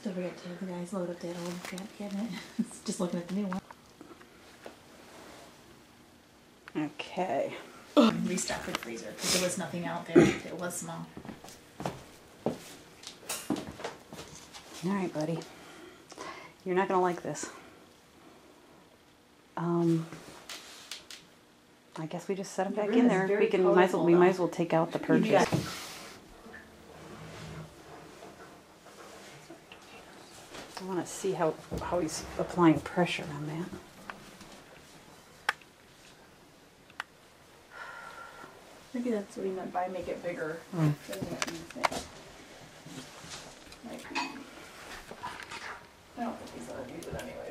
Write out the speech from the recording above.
Don't forget to have the guys load up that old crap cabinet. Just looking at the new one. Okay. Restock the freezer because there was nothing out there. It was small. All right, buddy. You're not gonna like this. I guess we just set them back in there. We might as well take out the purchase. Yeah. I want to see how he's applying pressure on that. Maybe that's what he meant by make it bigger. I don't think he's gonna use it anyway.